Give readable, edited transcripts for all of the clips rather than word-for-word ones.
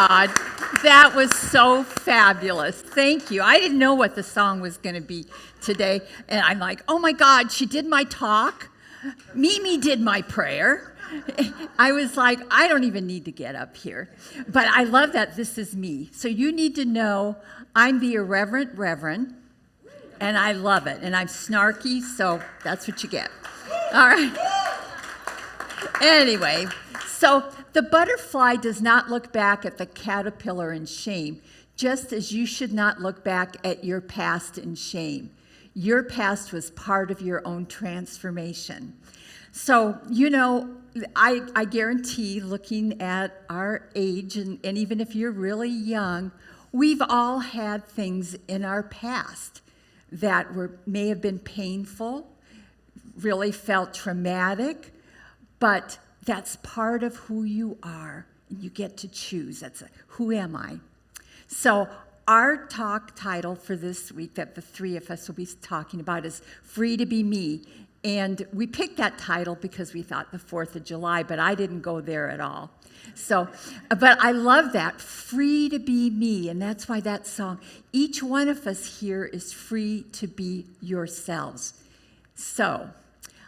God. That was so fabulous. Thank you. I didn't know what the song was going to be today. And I'm like, oh my God, she did my talk. Mimi did my prayer. I was like, I don't even need to get up here. But I love that this is me. So you need to know I'm the irreverent reverend, and I love it. And I'm snarky, so that's what you get. All right. Anyway, so the butterfly does not look back at the caterpillar in shame, just as you should not look back at your past in shame. Your past was part of your own transformation. So, I guarantee, looking at our age, and even if you're really young, we've all had things in our past that may have been painful, really felt traumatic, but that's part of who you are. You get to choose. Who am I? So our talk title for this week that the three of us will be talking about is Free to Be Me. And we picked that title because we thought the 4th of July, but I didn't go there at all. So, but I love that, free to be me, and that's why that song, each one of us here is free to be yourselves. So,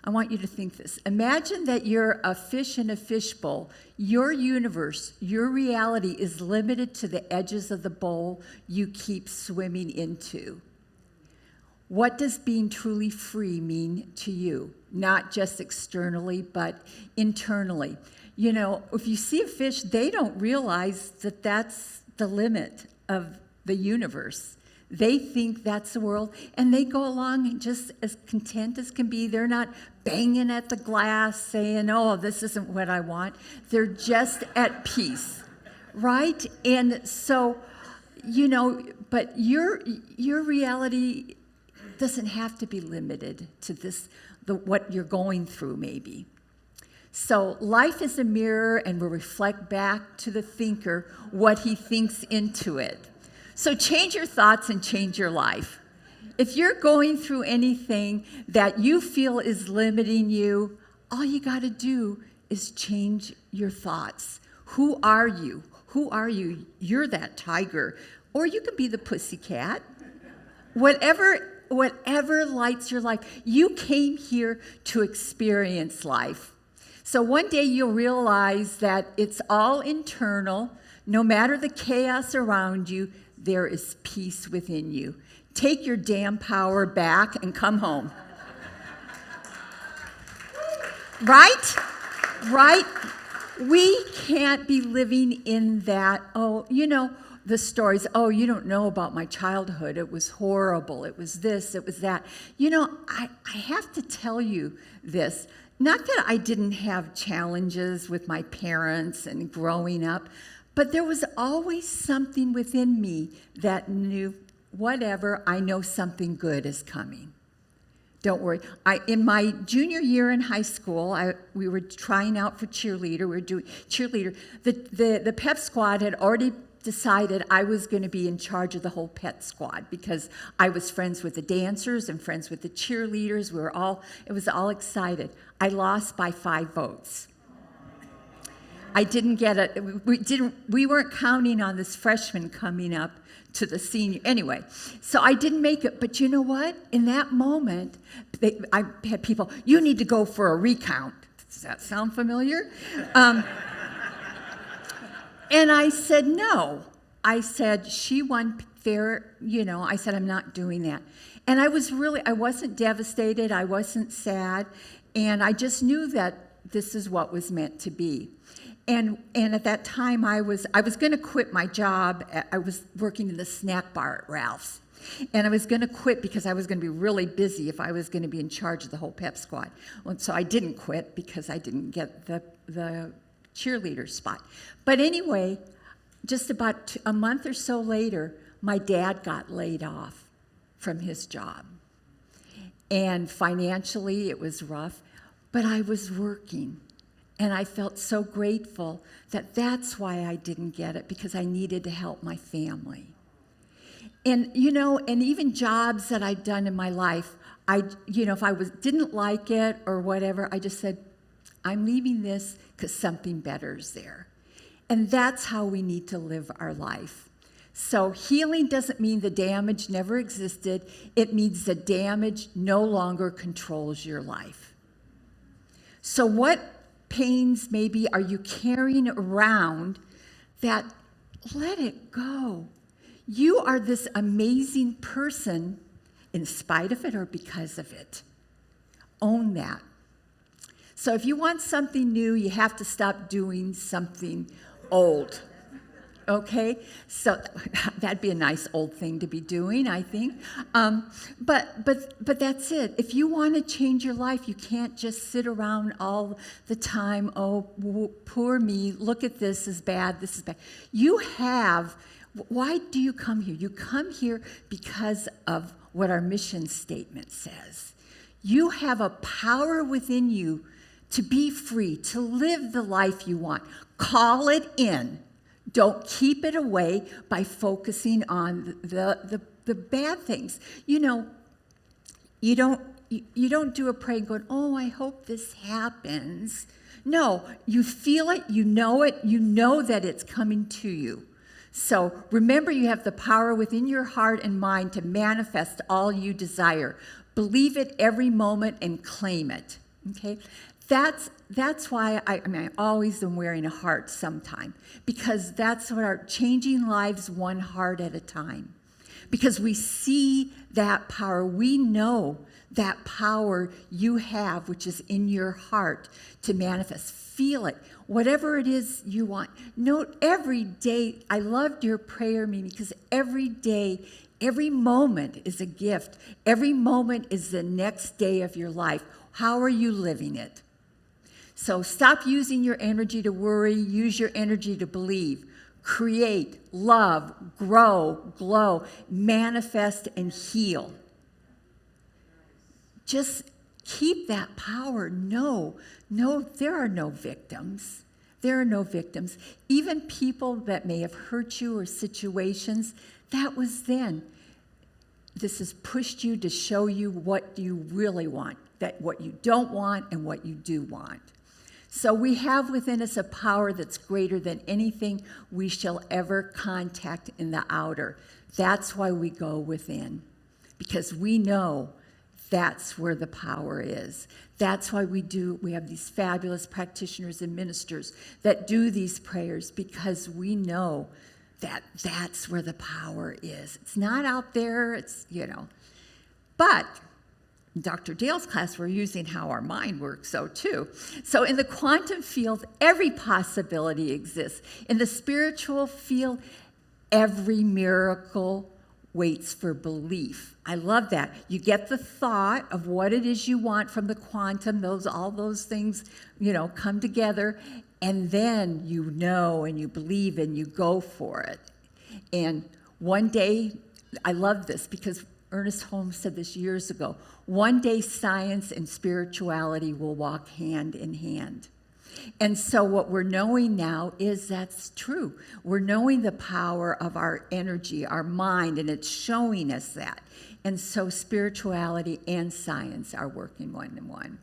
I want you to think this. Imagine that you're a fish in a fishbowl. Your universe, your reality is limited to the edges of the bowl you keep swimming into. What does being truly free mean to you? Not just externally, but internally. If you see a fish, they don't realize that that's the limit of the universe. They think that's the world, and they go along just as content as can be. They're not banging at the glass saying, oh, this isn't what I want. They're just at peace, right? And so, but your reality doesn't have to be limited to what you're going through, maybe. So life is a mirror, and will reflect back to the thinker what he thinks into it. So change your thoughts and change your life. If you're going through anything that you feel is limiting you, all you got to do is change your thoughts. Who are you? Who are you? You're that tiger. Or you could be the pussycat. Whatever lights your life. You came here to experience life. So one day you'll realize that it's all internal. No matter the chaos around you, there is peace within you. Take your damn power back and come home. Right? Right? We can't be living in that, the stories, you don't know about my childhood. It was horrible. It was this, it was that. I have to tell you this. Not that I didn't have challenges with my parents and growing up, but there was always something within me that knew, whatever, I know something good is coming. Don't worry. In my junior year in high school, we were trying out for cheerleader. We were doing cheerleader. The pep squad had already decided I was going to be in charge of the whole pep squad because I was friends with the dancers and friends with the cheerleaders. It was all excited. I lost by 5 votes. I didn't get it. We weren't counting on this freshman coming up to the senior. Anyway, so I didn't make it. But you know what? In that moment, I had people, you need to go for a recount. Does that sound familiar? And I said, no. I said, she won fair, I said, I'm not doing that. And I wasn't devastated. I wasn't sad. And I just knew that this is what was meant to be. And at that time, I was going to quit my job. I was working in the snack bar at Ralph's. And I was going to quit because I was going to be really busy if I was going to be in charge of the whole pep squad. Well, so I didn't quit because I didn't get the cheerleader spot. But anyway, just about a month or so later, my dad got laid off from his job. And financially, it was rough. But I was working. And I felt so grateful that that's why I didn't get it, because I needed to help my family. And, and even jobs that I'd done in my life, if I didn't like it or whatever, I just said, I'm leaving this because something better is there. And that's how we need to live our life. So healing doesn't mean the damage never existed. It means the damage no longer controls your life. So what pains maybe are you carrying around that? Let it go. You are this amazing person in spite of it or because of it. Own that. So if you want something new, you have to stop doing something old. Okay? So that'd be a nice old thing to be doing, I think. But that's it. If you want to change your life, you can't just sit around all the time, oh, poor me, look at this is bad, this is bad. Why do you come here? You come here because of what our mission statement says. You have a power within you to be free, to live the life you want. Call it in. Don't keep it away by focusing on the bad things. You know, you don't do a prayer going, oh, I hope this happens. No, you feel it, you know that it's coming to you. So remember, you have the power within your heart and mind to manifest all you desire. Believe it every moment and claim it. Okay? That's why I always am wearing a heart sometime, because that's what our changing lives one heart at a time. Because we see that power, we know that power you have, which is in your heart, to manifest. Feel it, whatever it is you want. Note every day. I loved your prayer, Mimi, because every day, every moment is a gift. Every moment is the next day of your life. How are you living it? So stop using your energy to worry. Use your energy to believe. Create, love, grow, glow, manifest, and heal. Just keep that power. No, there are no victims. There are no victims. Even people that may have hurt you or situations, that was then. This has pushed you to show you what you really want, that what you don't want and what you do want. So we have within us a power that's greater than anything we shall ever contact in the outer. That's why we go within, because we know that's where the power is. That's why we have these fabulous practitioners and ministers that do these prayers, because we know that that's where the power is. It's not out there, But in Dr. Dale's class, we're using how our mind works, too. So in the quantum field, every possibility exists. In the spiritual field, every miracle waits for belief. I love that. You get the thought of what it is you want from the quantum, all those things, come together, and then you know and you believe and you go for it. And one day, I love this because Ernest Holmes said this years ago, one day science and spirituality will walk hand in hand. And so what we're knowing now is that's true. We're knowing the power of our energy, our mind, and it's showing us that. And so spirituality and science are working one in one.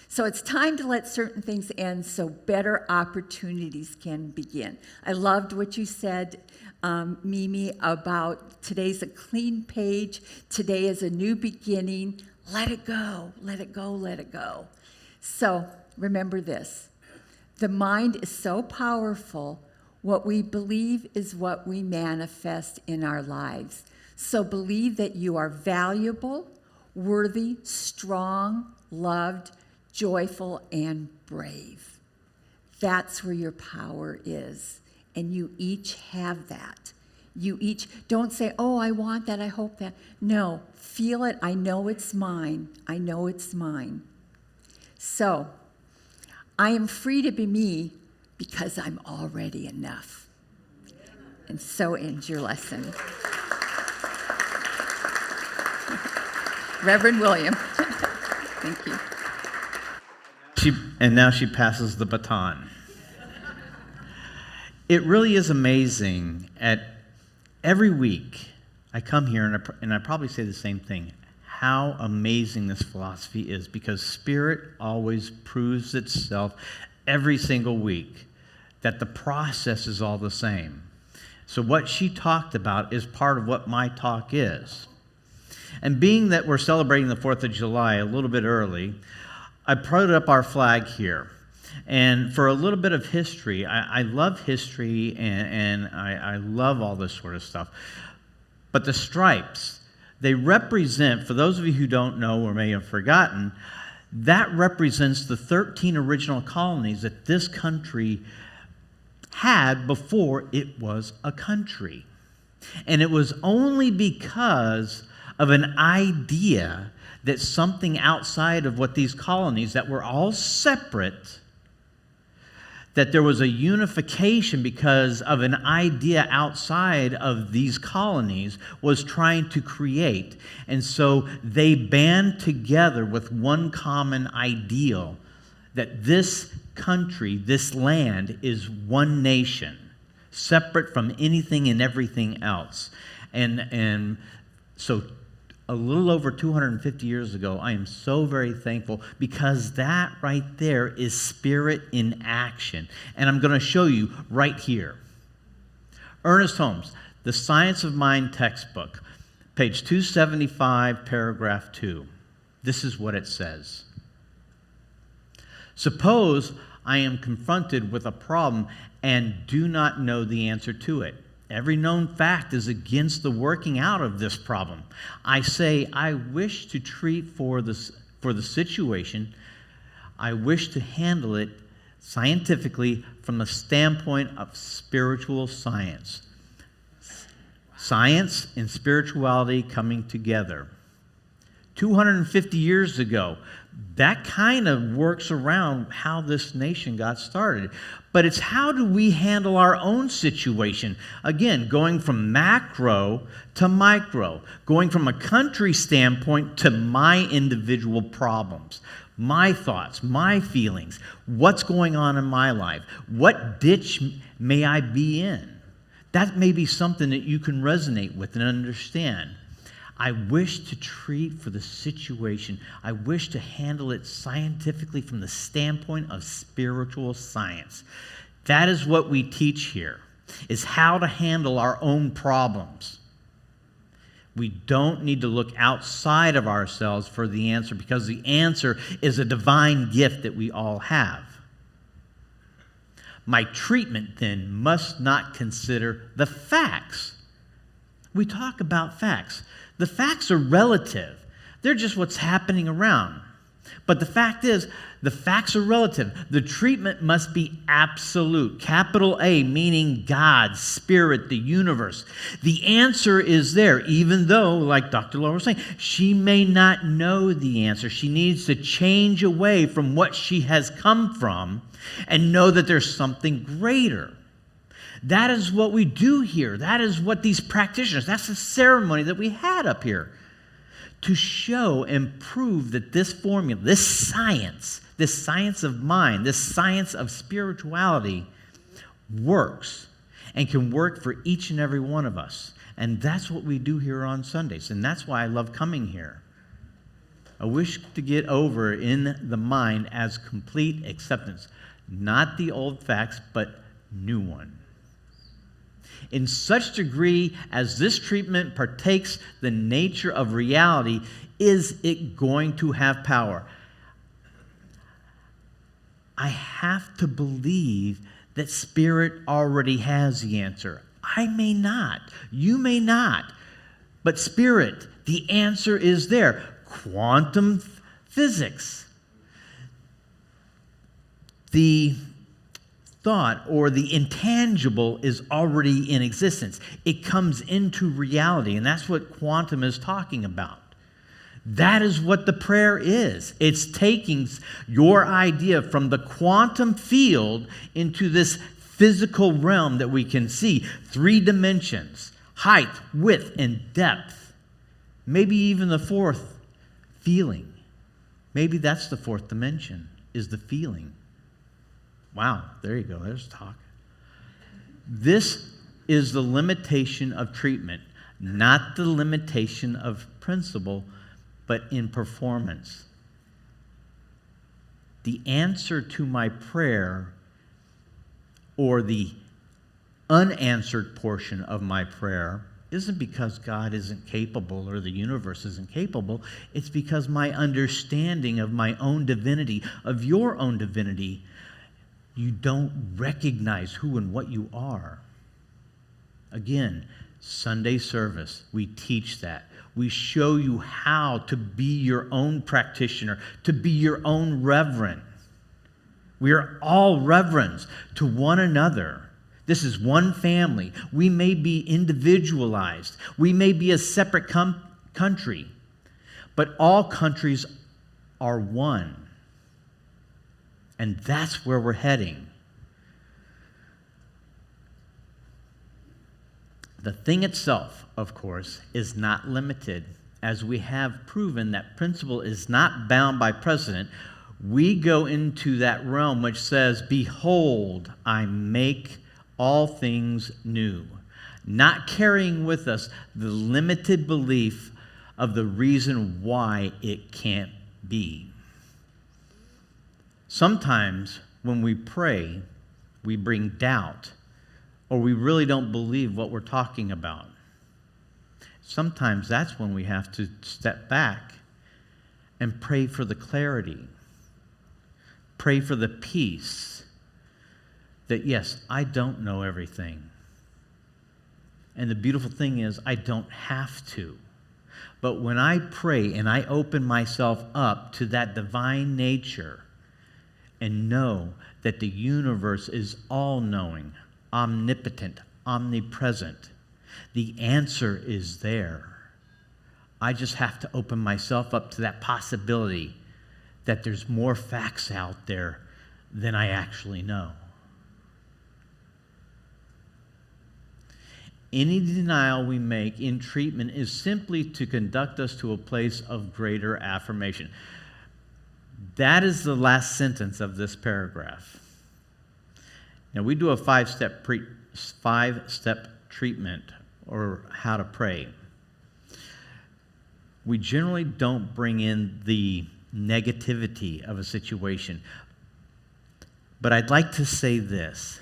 So it's time to let certain things end so better opportunities can begin. I loved what you said, Mimi, about today's a clean page. Today is a new beginning. Let it go, let it go, let it go. So remember this. The mind is so powerful. What we believe is what we manifest in our lives. So believe that you are valuable, worthy, strong, loved, joyful, and brave. That's where your power is. And you each have that. You each, don't say, oh, I want that, I hope that. No, feel it. I know it's mine. I know it's mine. So, I am free to be me because I'm already enough. And so ends your lesson. Reverend William. Thank you. And now she passes the baton. It really is amazing. Every week I come here and I probably say the same thing, how amazing this philosophy is, because Spirit always proves itself every single week. that the process is all the same. So what she talked about is part of what my talk is. And being that we're celebrating the 4th of July a little bit early, I put up our flag here. And for a little bit of history, I love history and I love all this sort of stuff. But the stripes, they represent, for those of you who don't know or may have forgotten, that represents the 13 original colonies that this country had before it was a country. And it was only because of an idea that something outside of what these colonies that were all separate, that there was a unification because of an idea outside of these colonies was trying to create. And so they band together with one common ideal, that this country, this land, is one nation, separate from anything and everything else. And so a little over 250 years ago, I am so very thankful because that right there is spirit in action. And I'm going to show you right here. Ernest Holmes, The Science of Mind textbook, page 275, paragraph 2. This is what it says. Suppose I am confronted with a problem and do not know the answer to it. Every known fact is against the working out of this problem. I say, I wish to treat for the situation. I wish to handle it scientifically from the standpoint of spiritual science. Science and spirituality coming together. 250 years ago, that kind of works around how this nation got started. But it's how do we handle our own situation? Again, going from macro to micro, going from a country standpoint to my individual problems, my thoughts, my feelings, what's going on in my life, what ditch may I be in? That may be something that you can resonate with and understand. I wish to treat for the situation. I wish to handle it scientifically from the standpoint of spiritual science. That is what we teach here, is how to handle our own problems. We don't need to look outside of ourselves for the answer because the answer is a divine gift that we all have. My treatment then must not consider the facts. We talk about facts. The facts are relative. They're just what's happening around. But the fact is, the facts are relative. The treatment must be absolute. Capital A, meaning God, Spirit, the universe. The answer is there, even though, like Dr. Laura was saying, she may not know the answer. She needs to change away from what she has come from and know that there's something greater. That is what we do here. That is what these practitioners, that's the ceremony that we had up here. To show and prove that this formula, this science of mind, this science of spirituality works and can work for each and every one of us. And that's what we do here on Sundays. And that's why I love coming here. I wish to get over in the mind as complete acceptance. Not the old facts, but new one. In such degree as this treatment partakes the nature of reality, is it going to have power? I have to believe that Spirit already has the answer. I may not. You may not. But Spirit, the answer is there. Quantum physics. The thought or the intangible is already in existence. It comes into reality, and that's what quantum is talking about. That is what the prayer is. It's taking your idea from the quantum field into this physical realm that we can see. 3 dimensions, height, width, and depth. Maybe even the 4th, feeling. Maybe that's the 4th dimension, is the feeling. Wow, there you go, there's talk. This is the limitation of treatment, not the limitation of principle, but in performance. The answer to my prayer or the unanswered portion of my prayer isn't because God isn't capable or the universe isn't capable. It's because my understanding of my own divinity, of your own divinity, you don't recognize who and what you are. Again, Sunday service, we teach that. We show you how to be your own practitioner, to be your own reverend. We are all reverends to one another. This is one family. We may be individualized. We may be a separate country, but all countries are one. And that's where we're heading. The thing itself, of course, is not limited. As we have proven, that principle is not bound by precedent. We go into that realm which says, behold, I make all things new, not carrying with us the limited belief of the reason why it can't be. Sometimes when we pray, we bring doubt, or we really don't believe what we're talking about. Sometimes that's when we have to step back and pray for the clarity, pray for the peace. That yes, I don't know everything. And the beautiful thing is, I don't have to. But when I pray and I open myself up to that divine nature and know that the universe is all-knowing, omnipotent, omnipresent, the answer is there. I just have to open myself up to that possibility that there's more facts out there than I actually know. Any denial we make in treatment is simply to conduct us to a place of greater affirmation. That is the last sentence of this paragraph. Now, we do a five-step treatment, or how to pray. We generally don't bring in the negativity of a situation. But I'd like to say this.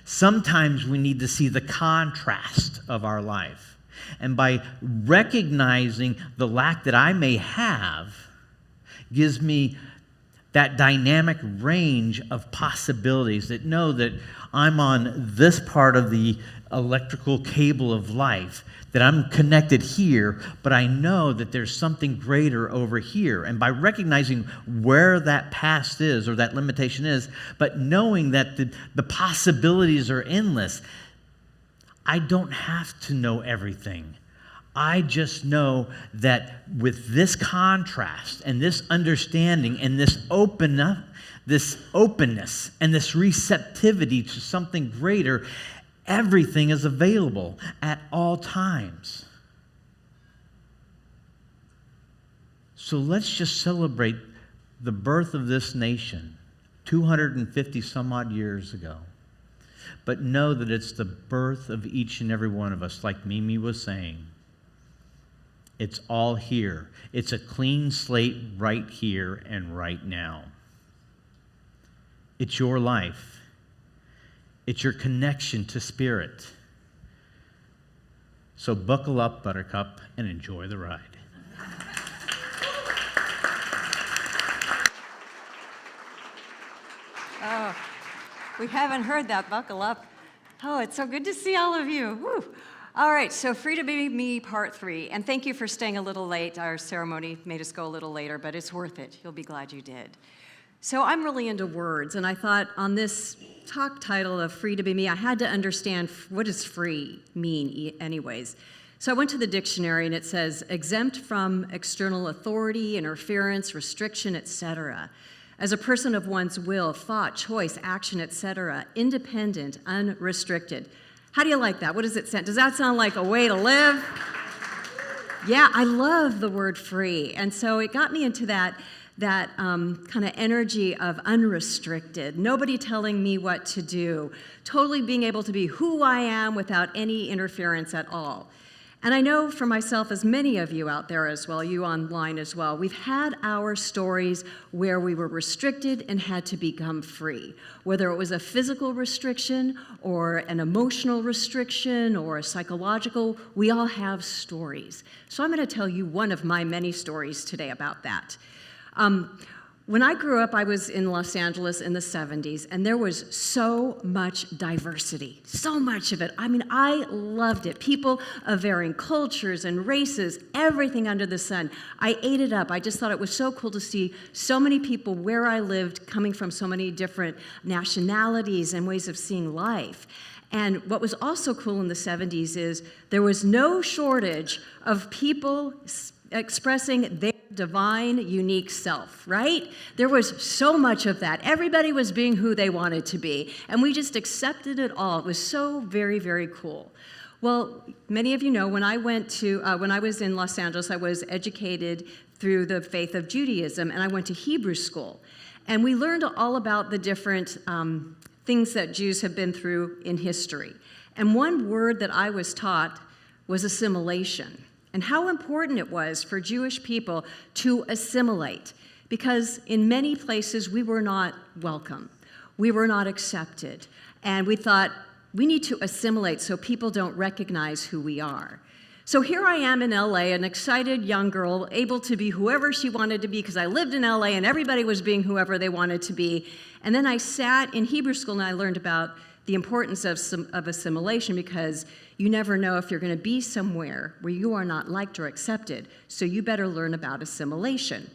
Sometimes we need to see the contrast of our life. And by recognizing the lack that I may have, gives me that dynamic range of possibilities that know that I'm on this part of the electrical cable of life, that I'm connected here, but I know that there's something greater over here. And by recognizing where that past is or that limitation is, but knowing that the possibilities are endless, I don't have to know everything. I just know that with this contrast and this understanding and this openness and this receptivity to something greater, everything is available at all times. So let's just celebrate the birth of this nation 250 some odd years ago. But know that it's the birth of each and every one of us, like Mimi was saying. It's all here. It's a clean slate right here and right now. It's your life. It's your connection to Spirit. So buckle up, Buttercup, and enjoy the ride. Oh, we haven't heard that. Buckle up. Oh, it's so good to see all of you. Woo. All right, so Free to Be Me, Part 3. And thank you for staying a little late. Our ceremony made us go a little later, but it's worth it. You'll be glad you did. So I'm really into words, and I thought on this talk title of Free to Be Me, I had to understand what does free mean anyways. So I went to the dictionary, and it says exempt from external authority, interference, restriction, etc. As a person of one's will, thought, choice, action, etc. Independent, unrestricted. How do you like that? What does it sound? Does that sound like a way to live? Yeah, I love the word free. And so it got me into that kind of energy of unrestricted, nobody telling me what to do, totally being able to be who I am without any interference at all. And I know for myself, as many of you out there as well, you online as well, we've had our stories where we were restricted and had to become free. Whether it was a physical restriction or an emotional restriction or a psychological, we all have stories. So I'm going to tell you one of my many stories today about that. When I grew up, I was in Los Angeles in the 70s, and there was so much diversity, so much of it. I mean, I loved it. People of varying cultures and races, everything under the sun. I ate it up. I just thought it was so cool to see so many people where I lived coming from so many different nationalities and ways of seeing life. And what was also cool in the 70s is there was no shortage of people expressing their divine, unique self, right? There was so much of that. Everybody was being who they wanted to be, and we just accepted it all. It was so very, very cool. Well, many of you know when I was in Los Angeles, I was educated through the faith of Judaism, and I went to Hebrew school. And we learned all about the different things that Jews have been through in history. And one word that I was taught was assimilation, and how important it was for Jewish people to assimilate, because in many places we were not welcome. We were not accepted. And we thought, we need to assimilate so people don't recognize who we are. So here I am in LA, an excited young girl, able to be whoever she wanted to be, because I lived in LA and everybody was being whoever they wanted to be. And then I sat in Hebrew school and I learned about the importance of assimilation, because you never know if you're going to be somewhere where you are not liked or accepted. So you better learn about assimilation.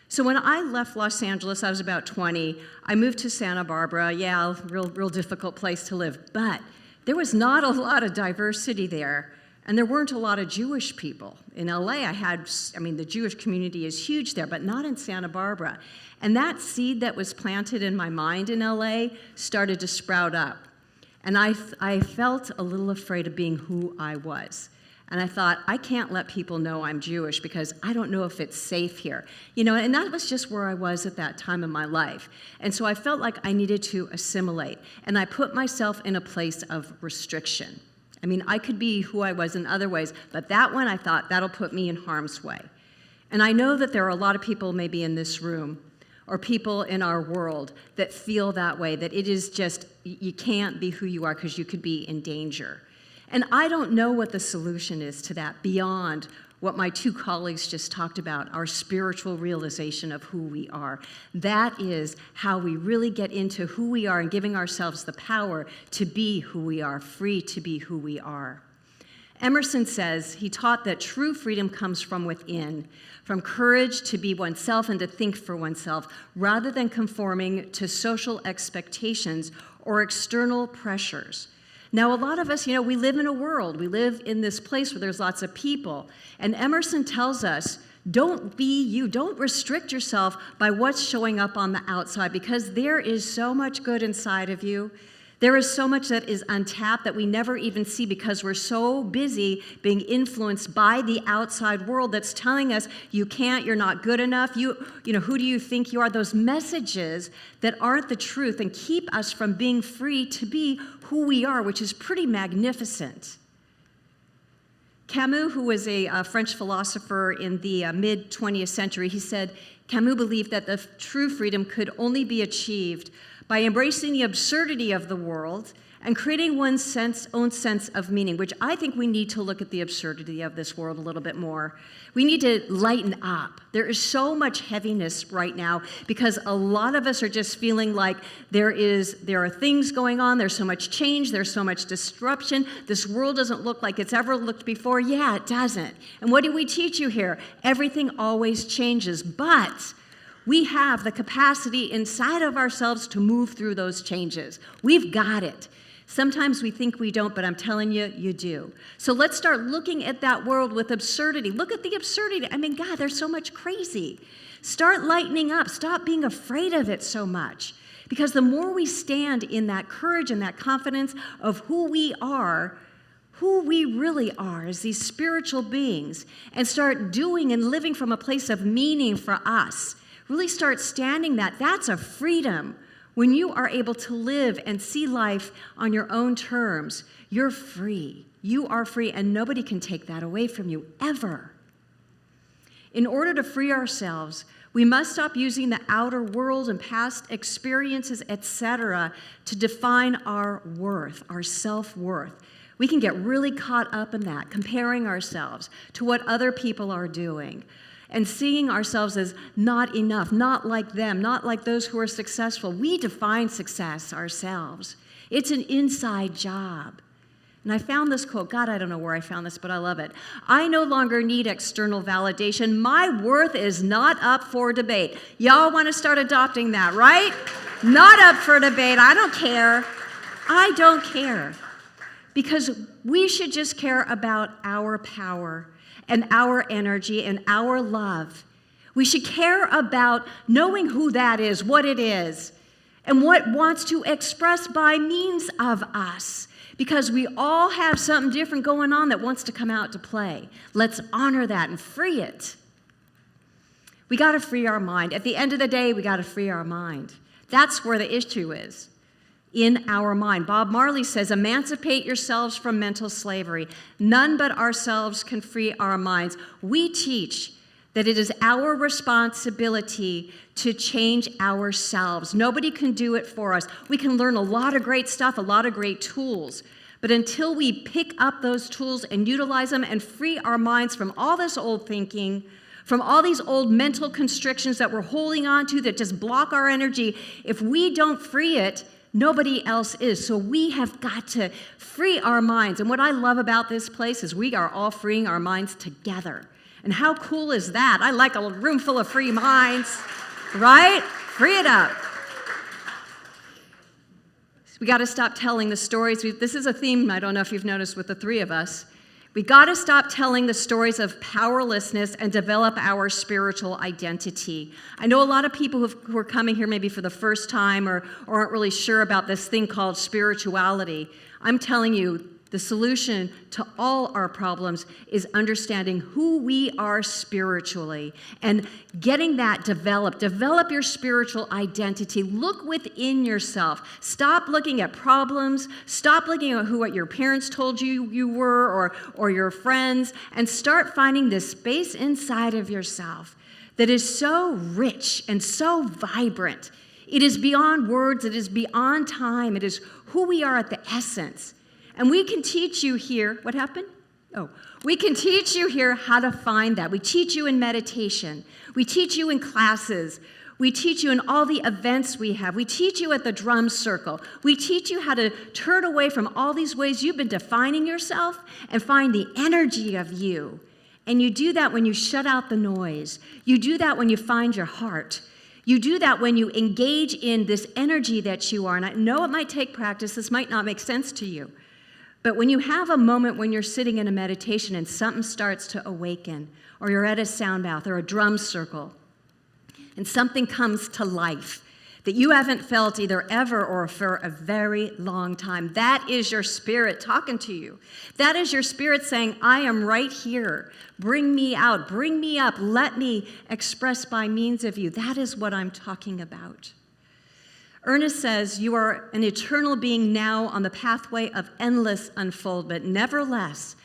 So when I left Los Angeles, I was about 20. I moved to Santa Barbara. Yeah, real difficult place to live. But there was not a lot of diversity there, and there weren't a lot of Jewish people. In LA, the Jewish community is huge there, but not in Santa Barbara. And that seed that was planted in my mind in LA started to sprout up. And I felt a little afraid of being who I was. And I thought, I can't let people know I'm Jewish because I don't know if it's safe here. And that was just where I was at that time in my life. And so I felt like I needed to assimilate. And I put myself in a place of restriction. I mean, I could be who I was in other ways, but that one I thought, that'll put me in harm's way. And I know that there are a lot of people maybe in this room or people in our world that feel that way, that it is just, you can't be who you are because you could be in danger. And I don't know what the solution is to that beyond what my two colleagues just talked about, our spiritual realization of who we are. That is how we really get into who we are and giving ourselves the power to be who we are, free to be who we are. Emerson says he taught that true freedom comes from within, from courage to be oneself and to think for oneself, rather than conforming to social expectations or external pressures. Now, a lot of us, we live in a world. We live in this place where there's lots of people. And Emerson tells us, don't be you. Don't restrict yourself by what's showing up on the outside, because there is so much good inside of you. There is so much that is untapped that we never even see because we're so busy being influenced by the outside world that's telling us you can't, you're not good enough, who do you think you are? Those messages that aren't the truth and keep us from being free to be who we are, which is pretty magnificent. Camus, who was a French philosopher in the mid-20th century, he said, Camus believed that the true freedom could only be achieved by embracing the absurdity of the world and creating one's own sense of meaning, which I think we need to look at the absurdity of this world a little bit more. We need to lighten up. There is so much heaviness right now because a lot of us are just feeling like there are things going on, there's so much change, there's so much disruption. This world doesn't look like it's ever looked before. Yeah, it doesn't. And what do we teach you here? Everything always changes, but we have the capacity inside of ourselves to move through those changes. We've got it. Sometimes we think we don't, but I'm telling you, you do. So let's start looking at that world with absurdity. Look at the absurdity. I mean, God, there's so much crazy. Start lightening up. Stop being afraid of it so much. Because the more we stand in that courage and that confidence of who we really are as these spiritual beings, and start doing and living from a place of meaning for us, really start standing that's a freedom. When you are able to live and see life on your own terms, you're free. You are free, and nobody can take that away from you, ever. In order to free ourselves, we must stop using the outer world and past experiences, etc., to define our worth, our self-worth. We can get really caught up in that, comparing ourselves to what other people are doing and seeing ourselves as not enough, not like them, not like those who are successful. We define success ourselves. It's an inside job. And I found this quote. God, I don't know where I found this, but I love it. I no longer need external validation. My worth is not up for debate. Y'all want to start adopting that, right? Not up for debate. I don't care. I don't care. Because we should just care about our power and our energy and our love. We should care about knowing who that is, what it is, and what wants to express by means of us. Because we all have something different going on that wants to come out to play. Let's honor that and free it. We got to free our mind. At the end of the day, we got to free our mind. That's where the issue is, in our mind. Bob Marley says, emancipate yourselves from mental slavery. None but ourselves can free our minds. We teach that it is our responsibility to change ourselves. Nobody can do it for us. We can learn a lot of great stuff, a lot of great tools, but until we pick up those tools and utilize them and free our minds from all this old thinking, from all these old mental constrictions that we're holding on to that just block our energy, if we don't free it, nobody else is. So we have got to free our minds. And what I love about this place is we are all freeing our minds together. And how cool is that? I like a room full of free minds, right? Free it up. We got to stop telling the stories. This is a theme, I don't know if you've noticed, with the three of us. We got to stop telling the stories of powerlessness and develop our spiritual identity. I know a lot of people who are coming here maybe for the first time or aren't really sure about this thing called spirituality. I'm telling you, the solution to all our problems is understanding who we are spiritually and getting that developed. Develop your spiritual identity. Look within yourself. Stop looking at problems. Stop looking at what your parents told you were or your friends, and start finding this space inside of yourself that is so rich and so vibrant. It is beyond words. It is beyond time. It is who we are at the essence. And we can teach you here, what happened? We can teach you here how to find that. We teach you in meditation. We teach you in classes. We teach you in all the events we have. We teach you at the drum circle. We teach you how to turn away from all these ways you've been defining yourself and find the energy of you. And you do that when you shut out the noise. You do that when you find your heart. You do that when you engage in this energy that you are. And I know it might take practice. This might not make sense to you. But when you have a moment when you're sitting in a meditation and something starts to awaken, or you're at a sound bath or a drum circle, and something comes to life that you haven't felt either ever or for a very long time, that is your spirit talking to you. That is your spirit saying, I am right here. Bring me out. Bring me up. Let me express by means of you. That is what I'm talking about. Ernest says, you are an eternal being now on the pathway of endless unfoldment, never less,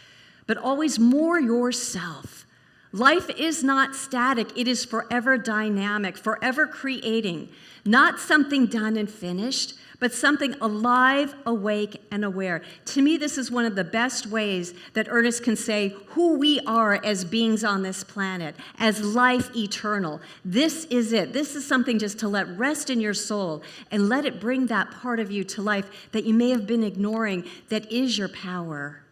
but always more yourself. Life is not static. It is forever dynamic, forever creating, not something done and finished, but something alive, awake, and aware. To me, this is one of the best ways that Ernest can say who we are as beings on this planet, as life eternal. This is it. This is something just to let rest in your soul and let it bring that part of you to life that you may have been ignoring that is your power.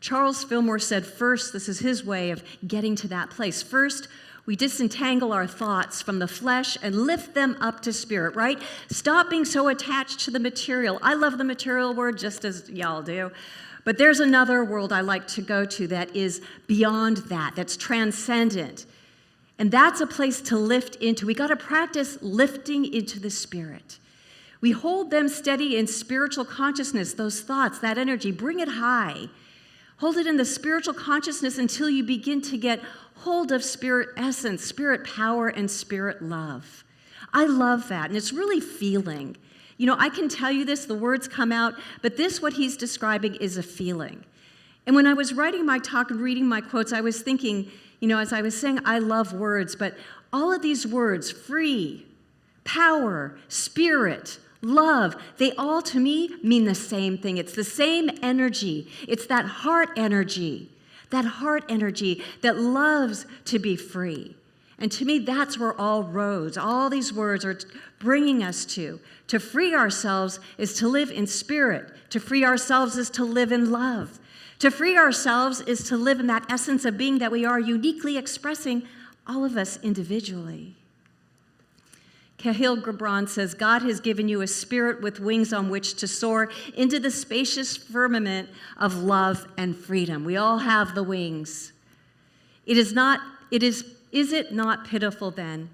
Charles Fillmore said first, this is his way of getting to that place. First, we disentangle our thoughts from the flesh and lift them up to spirit, right? Stop being so attached to the material. I love the material world just as y'all do. But there's another world I like to go to that is beyond that, that's transcendent. And that's a place to lift into. We got to practice lifting into the spirit. We hold them steady in spiritual consciousness, those thoughts, that energy. Bring it high. Hold it in the spiritual consciousness until you begin to get hold of spirit essence, spirit power, and spirit love. I love that, and it's really feeling. You know, I can tell you this, the words come out, but this, what he's describing, is a feeling. And when I was writing my talk and reading my quotes, I was thinking, you know, as I was saying, I love words, but all of these words, free, power, spirit, love, they all to me mean the same thing. It's the same energy. It's that heart energy that loves to be free. And to me, that's where all roads, all these words are bringing us to. To free ourselves is to live in spirit. To free ourselves is to live in love. To free ourselves is to live in that essence of being that we are, uniquely expressing all of us individually. Kahlil Gibran says, God has given you a spirit with wings on which to soar into the spacious firmament of love and freedom. We all have the wings. Is it not pitiful then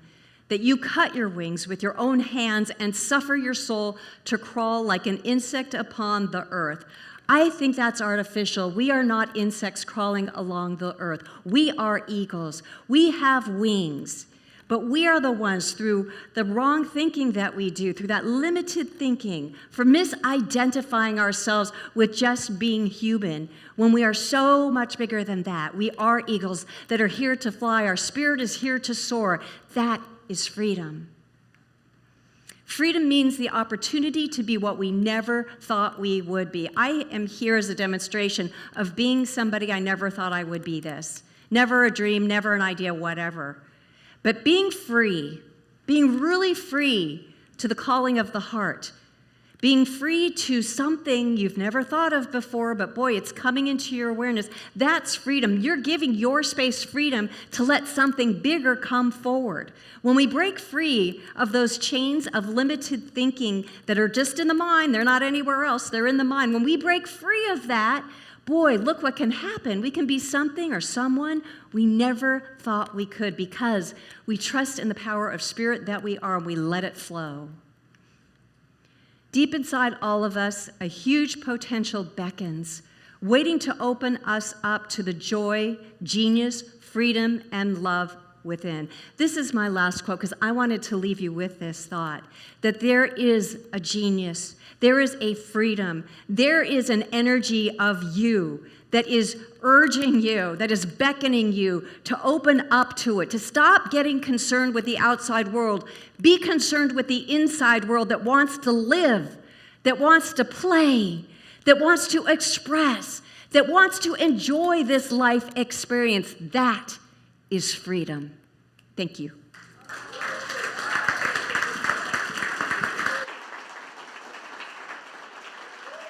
that you cut your wings with your own hands and suffer your soul to crawl like an insect upon the earth? I think that's artificial. We are not insects crawling along the earth. We are eagles. We have wings. But we are the ones, through the wrong thinking that we do, through that limited thinking, for misidentifying ourselves with just being human, when we are so much bigger than that. We are eagles that are here to fly. Our spirit is here to soar. That is freedom. Freedom means the opportunity to be what we never thought we would be. I am here as a demonstration of being somebody I never thought I would be this. Never a dream, never an idea, whatever. But being free, being really free to the calling of the heart, being free to something you've never thought of before, but boy, it's coming into your awareness, that's freedom. You're giving your space freedom to let something bigger come forward. When we break free of those chains of limited thinking that are just in the mind, they're not anywhere else, they're in the mind. When we break free of that, boy, look what can happen. We can be something or someone we never thought we could, because we trust in the power of spirit that we are, and we let it flow. Deep inside all of us, a huge potential beckons, waiting to open us up to the joy, genius, freedom, and love within. This is my last quote, because I wanted to leave you with this thought, that there is a genius, there is a freedom, there is an energy of you that is urging you, that is beckoning you to open up to it, to stop getting concerned with the outside world. Be concerned with the inside world that wants to live, that wants to play, that wants to express, that wants to enjoy this life experience. That is freedom. Thank you.